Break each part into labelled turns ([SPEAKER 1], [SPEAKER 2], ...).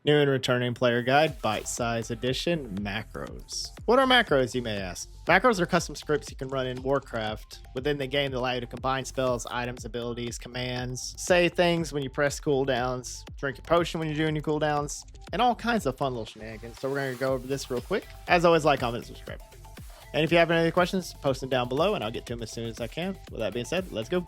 [SPEAKER 1] New and returning player guide, bite-size edition, macros. What are macros, you may ask? Macros are custom scripts you can run in Warcraft within the game that allow you to combine spells, items, abilities, commands, say things when you press cooldowns, drink a potion when you're doing your cooldowns, and all kinds of fun little shenanigans. So we're going to go over this real quick. As always, like, comment, and subscribe. And if you have any other questions, post them down below and I'll get to them as soon as I can. With that being said, let's go.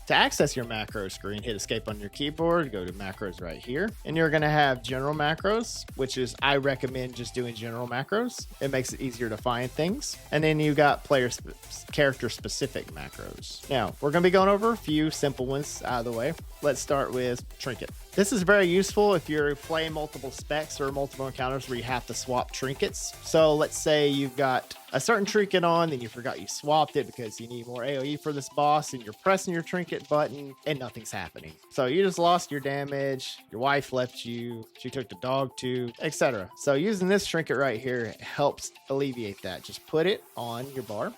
[SPEAKER 1] To access your macro screen, hit escape on your keyboard, go to macros right here, and you're going to have general macros, which is I recommend just doing general macros. It makes it easier to find things. And then you got character specific macros. Now, we're going to be going over a few simple ones out of the way. Let's start with trinket. This is very useful if you're playing multiple specs or multiple encounters where you have to swap trinkets. So let's say you've got a certain trinket on and you forgot you swapped it because you need more AoE for this boss, and you're pressing your trinket button and nothing's happening. So you just lost your damage, your wife left you, she took the dog too, etc. So using this trinket right here helps alleviate that. Just put it on your bar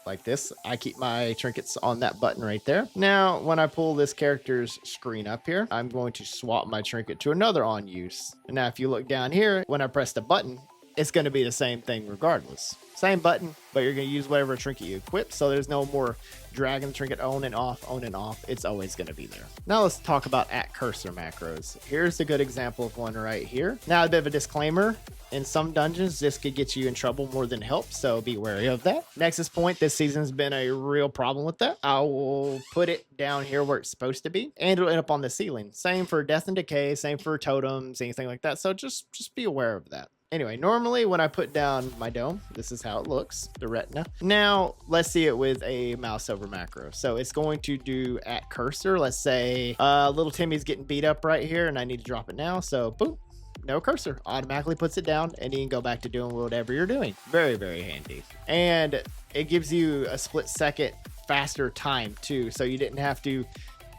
[SPEAKER 1] like this. I keep my trinkets on that button right there. Now, when I pull this character's screen up here, I'm going to swap my trinket to another on use. And now if you look down here, when I press the button, it's going to be the same thing regardless. Same button, but you're going to use whatever trinket you equip. So there's no more dragging the trinket on and off, on and off. It's always going to be there. Now let's talk about at cursor macros. Here's a good example of one right here. Now a bit of a disclaimer. In some dungeons, this could get you in trouble more than help, so be wary of that. Nexus Point this season's been a real problem with that. I will put it down here where it's supposed to be, and it'll end up on the ceiling. Same for Death and Decay, same for totems, anything like that. So just be aware of that. Anyway, normally when I put down my dome, this is how it looks, the retina. Now, let's see it with a mouse over macro. So it's going to do at cursor. Let's say little Timmy's getting beat up right here and I need to drop it now. So boom, no cursor, automatically puts it down and you can go back to doing whatever you're doing. Very, very handy. And it gives you a split second faster time too. So you didn't have to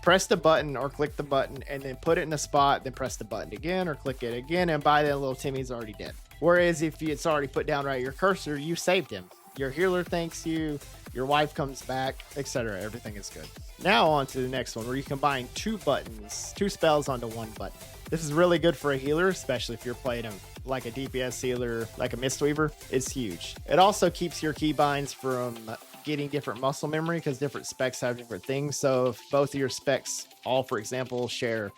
[SPEAKER 1] press the button or click the button and then put it in a spot, then press the button again or click it again, and by then little Timmy's already dead. Whereas if it's already put down right your cursor, you saved him. Your healer thanks you, your wife comes back, etc. Everything is good. Now on to the next one where you combine two spells onto one button. This is really good for a healer, especially if you're playing him like a DPS healer, like a Mistweaver. It's huge. It also keeps your keybinds from getting different muscle memory because different specs have different things. So if both of your specs all, for example, share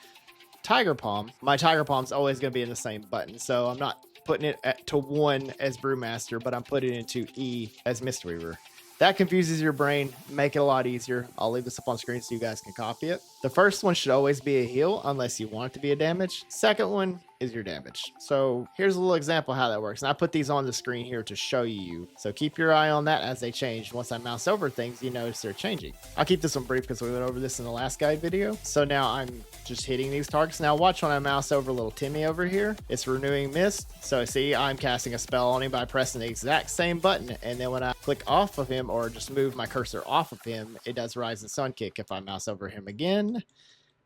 [SPEAKER 1] Tiger Palm, my Tiger Palm's always going to be in the same button. So I'm not putting it to 1 as Brewmaster, but I'm putting it into E as Mistweaver. That confuses your brain. Make it a lot easier. I'll leave this up on screen so you guys can copy it. The first one should always be a heal unless you want it to be a damage. Second one is your damage. So here's a little example how that works. And I put these on the screen here to show you. So keep your eye on that as they change. Once I mouse over things, you notice they're changing. I'll keep this one brief because we went over this in the last guide video. So now I'm just hitting these targets. Now watch when I mouse over little Timmy over here. It's renewing mist. So see, I'm casting a spell on him by pressing the exact same button. And then when I click off of him or just move my cursor off of him, it does Rise and Sun Kick. If I mouse over him again,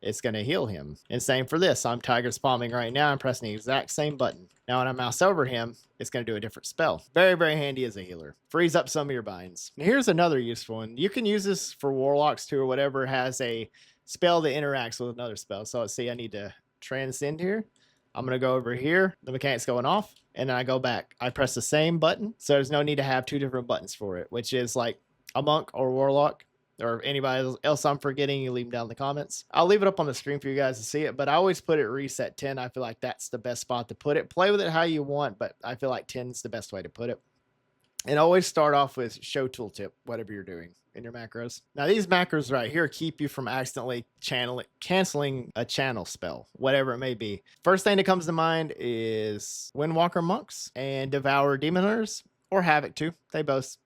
[SPEAKER 1] it's going to heal him. And same for this. I'm Tiger Palming right now. I'm pressing the exact same button. Now when I mouse over him, it's going to do a different spell. Very, very handy as a healer. Frees up some of your binds. And here's another useful one. You can use this for warlocks too, or whatever has a spell that interacts with another spell. So let's see, I need to transcend here. I'm going to go over here. The mechanic's going off. And then I go back. I press the same button. So there's no need to have two different buttons for it, which is like a monk or warlock. Or anybody else I'm forgetting, you leave them down in the comments. I'll leave it up on the screen for you guys to see it, but I always put it reset 10. I feel like that's the best spot to put it. Play with it how you want, but I feel like 10 is the best way to put it. And always start off with show tooltip, whatever you're doing in your macros. Now these macros right here keep you from accidentally canceling a channel spell, whatever it may be. First thing that comes to mind is Windwalker Monks and Devour Demon Hunters, or Havoc too. They both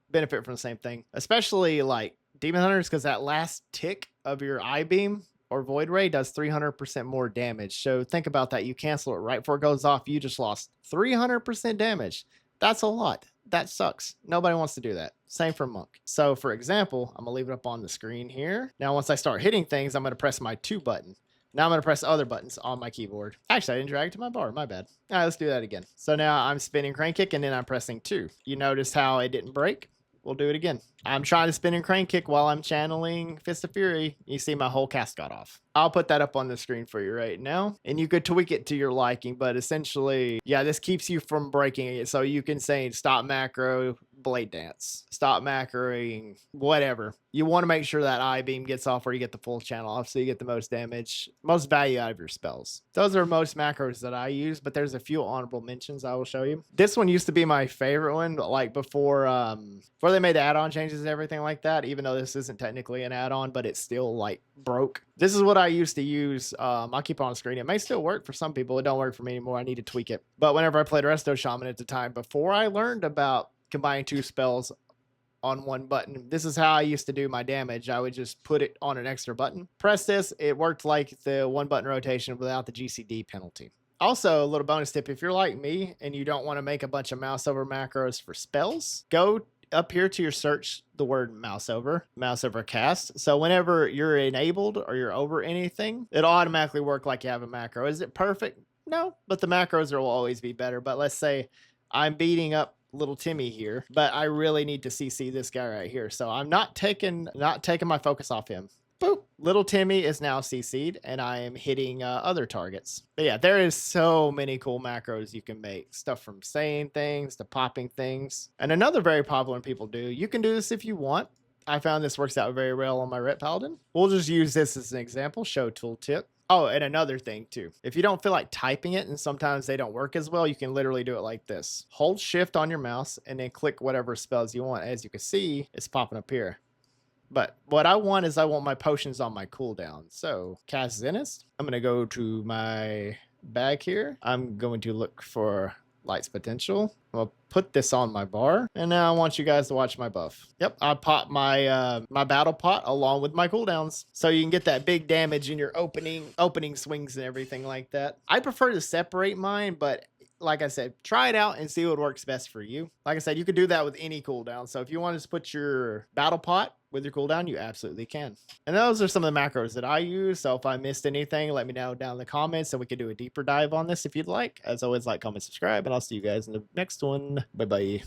[SPEAKER 1] benefit from the same thing, especially like Demon Hunters, because that last tick of your eye beam or void ray does 300% more damage. So think about that. You cancel it right before it goes off. You just lost 300% damage. That's a lot. That sucks. Nobody wants to do that. Same for Monk. So for example, I'm gonna leave it up on the screen here. Now, once I start hitting things, I'm gonna press my 2 button. Now I'm gonna press other buttons on my keyboard. Actually, I didn't drag it to my bar. My bad. All right, let's do that again. So now I'm spinning crank kick and then I'm pressing 2. You notice how it didn't break? we'll do it again. I'm trying to spin and crane kick while I'm channeling Fist of Fury. You see my whole cast got off. I'll put that up on the screen for you right now. And you could tweak it to your liking, but essentially, yeah, this keeps you from breaking it. So you can say stop macro, blade dance, stop macroing, whatever. You want to make sure that eye beam gets off where you get the full channel off so you get the most damage, most value out of your spells. Those are most macros that I use, but there's a few honorable mentions I will show you. This one used to be my favorite one, but like before they made the add-on changes and everything like that, even though this isn't technically an add-on, but it's still like broke. This is what I used to use. I'll keep it on screen. It may still work for some people. It don't work for me anymore. I need to tweak it. But whenever I played Resto Shaman at the time, before I learned about combining 2 spells on 1 button, this is how I used to do my damage. I would just put it on an extra button. Press this. It worked like the 1 button rotation without the GCD penalty. Also, a little bonus tip, if you're like me and you don't want to make a bunch of mouse over macros for spells, go up here to your search the word mouse over cast. So whenever you're enabled or you're over anything, it'll automatically work like you have a macro. Is it perfect? No, but the macros will always be better. But let's say I'm beating up little Timmy here, but I really need to CC this guy right here. So I'm not taking my focus off him. Boop. Little Timmy is now CC'd and I am hitting other targets. But yeah, there is so many cool macros you can make. Stuff from saying things to popping things. And another very popular people do, you can do this if you want. I found this works out very well on my Ret Paladin. We'll just use this as an example, show tooltip. Oh, and another thing too, if you don't feel like typing it and sometimes they don't work as well, you can literally do it like this. Hold shift on your mouse and then click whatever spells you want. As you can see, it's popping up here. But what I want is I want my potions on my cooldown. So cast Zenith. I'm going to go to my bag here. I'm going to look for Light's Potential. I'll put this on my bar. And now I want you guys to watch my buff. Yep, I pop my my battle pot along with my cooldowns. So you can get that big damage in your opening swings and everything like that. I prefer to separate mine, but like I said, try it out and see what works best for you. Like I said, you could do that with any cooldown. So if you want to put your battle pot with your cooldown, you absolutely can. And those are some of the macros that I use. So if I missed anything, let me know down in the comments and we can do a deeper dive on this if you'd like. As always, like, comment, subscribe, and I'll see you guys in the next one. Bye-bye.